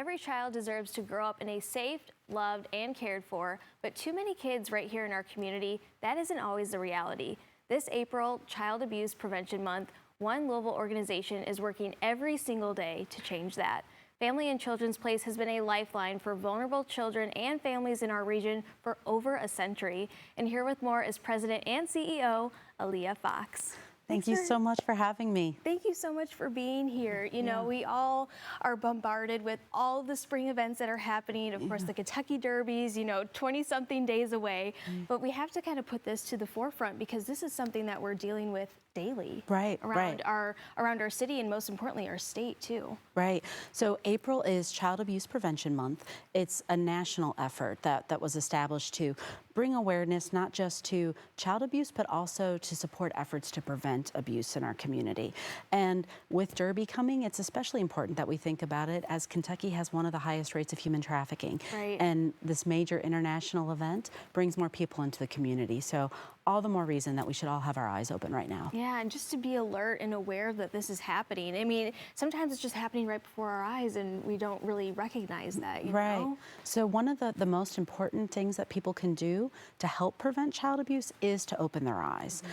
Every child deserves to grow up in a safe, loved, and cared for, but too many kids right here in our community, that isn't always the reality. This April, Child Abuse Prevention Month, one Louisville organization is working every single day to change that. Family and Children's Place has been a lifeline for vulnerable children and families in our region for over a century. And here with more is President and CEO, Aaliyah Fox. Thank you so much for having me. Thank you so much for being here. You know, we all are bombarded with all the spring events that are happening. Of course, the Kentucky Derbies, 20-something days away. But we have to kind of put this to the forefront because this is something that we're dealing with daily around our city and most importantly our state too. Right. So April is Child Abuse Prevention Month. It's a national effort that was established to bring awareness not just to child abuse but also to support efforts to prevent abuse in our community. And with Derby coming, it's especially important that we think about it as Kentucky has one of the highest rates of human trafficking. And this major international event brings more people into the community. So all the more reason that we should all have our eyes open right now. Yeah, and just to be alert and aware that this is happening. I mean, sometimes it's just happening right before our eyes and we don't really recognize that, you know? So one of the most important things that people can do to help prevent child abuse is to open their eyes.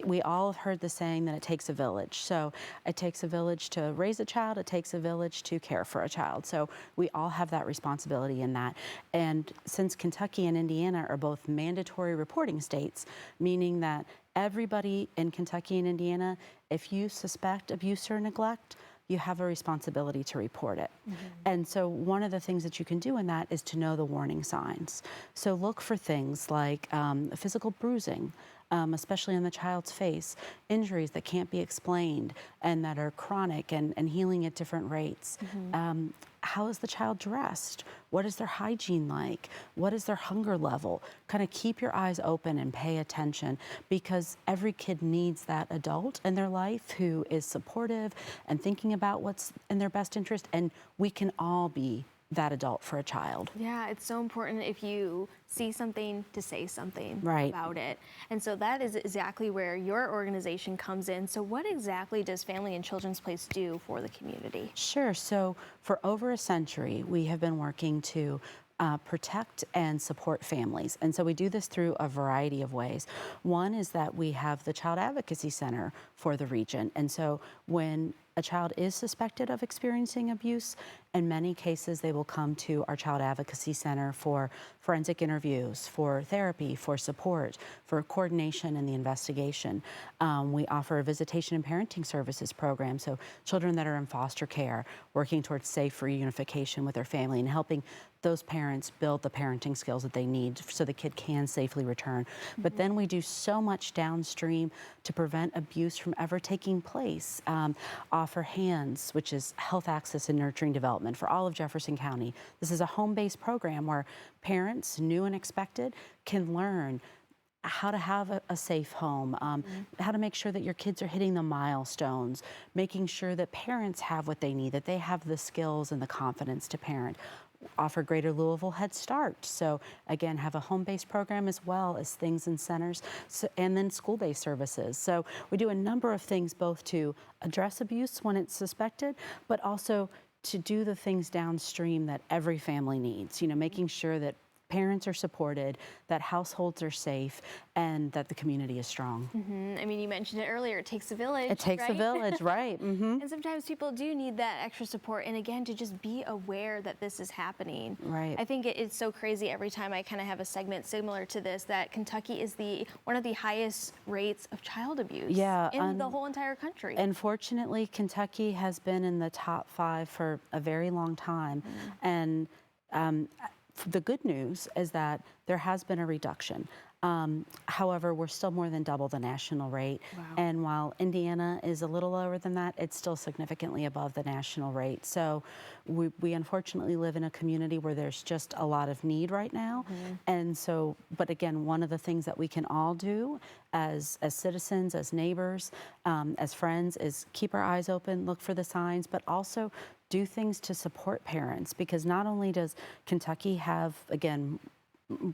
We all have heard the saying that it takes a village. So it takes a village to raise a child, it takes a village to care for a child. So we all have that responsibility in that. And since Kentucky and Indiana are both mandatory reporting states, meaning that everybody in Kentucky and Indiana, if you suspect abuse or neglect, you have a responsibility to report it. And so one of the things that you can do in that is to know the warning signs. So look for things like physical bruising, especially on the child's face, injuries that can't be explained and that are chronic and healing at different rates. How is the child dressed? What is their hygiene like? What is their hunger level? Kind of keep your eyes open and pay attention because every kid needs that adult in their life who is supportive and thinking about what's in their best interest, and we can all be that adult for a child. Yeah, it's so important if you see something to say something about it. And so that is exactly where your organization comes in. So what exactly does Family and Children's Place do for the community? Sure. So for over a century, we have been working to protect and support families. And so we do this through a variety of ways. One is that we have the Child Advocacy Center for the region. And so when a child is suspected of experiencing abuse, in many cases they will come to our Child Advocacy Center for forensic interviews, for therapy, for support, for coordination in the investigation. We offer a visitation and parenting services program, so children that are in foster care, working towards safe reunification with their family and helping those parents build the parenting skills that they need so the kid can safely return. But then we do so much downstream to prevent abuse from ever taking place. Offer HANDS, which is Health Access and Nurturing Development for all of Jefferson County. This is a home-based program where parents, new and expected, can learn how to have a safe home, how to make sure that your kids are hitting the milestones, making sure that parents have what they need, that they have the skills and the confidence to parent. Offer Greater Louisville Head Start. So again, have a home-based program as well as things in centers, and then school-based services. So we do a number of things both to address abuse when it's suspected, but also to do the things downstream that every family needs, making sure that parents are supported, that households are safe, and that the community is strong. I mean, you mentioned it earlier, it takes a village. It takes a village, right. And sometimes people do need that extra support, and again, to just be aware that this is happening. I think it's so crazy every time I kind of have a segment similar to this, that Kentucky is one of the highest rates of child abuse in the whole entire country. Unfortunately, Kentucky has been in the top 5 for a very long time. And the good news is that there has been a reduction. However, we're still more than double the national rate. And while Indiana is a little lower than that, it's still significantly above the national rate. So we unfortunately live in a community where there's just a lot of need right now. And so, but again, one of the things that we can all do as citizens, as neighbors, as friends, is keep our eyes open, look for the signs, but also do things to support parents, because not only does Kentucky have, again,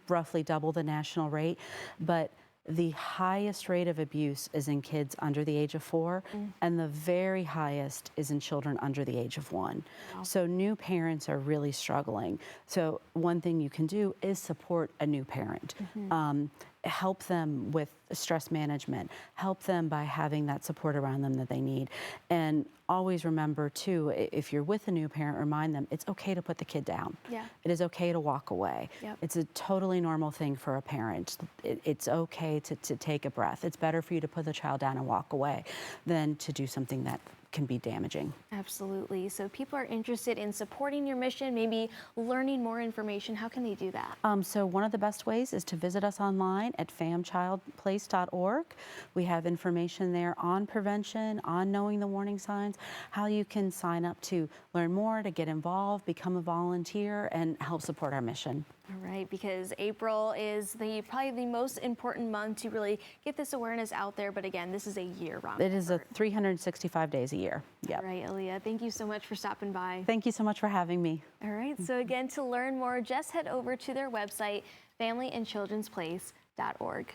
roughly double the national rate, but the highest rate of abuse is in kids under the age of 4, and the very highest is in children under the age of 1. Wow. So new parents are really struggling. So one thing you can do is support a new parent. Help them with stress management, help them by having that support around them that they need. And always remember too, if you're with a new parent, remind them it's okay to put the kid down. Yeah. It is okay to walk away. Yep. It's a totally normal thing for a parent. It's okay to take a breath. It's better for you to put the child down and walk away than to do something that can be damaging. Absolutely. So if people are interested in supporting your mission, maybe learning more information, how can they do that? So one of the best ways is to visit us online at famchildplace.org. We have information there on prevention, on knowing the warning signs, how you can sign up to learn more, to get involved, become a volunteer, and help support our mission. All right, because April is probably the most important month to really get this awareness out there. But again, this is a year-round It is a effort. 365 days a year. Yep. All right, Aaliyah, thank you so much for stopping by. Thank you so much for having me. All right, so again, to learn more, just head over to their website, familyandchildrensplace.org.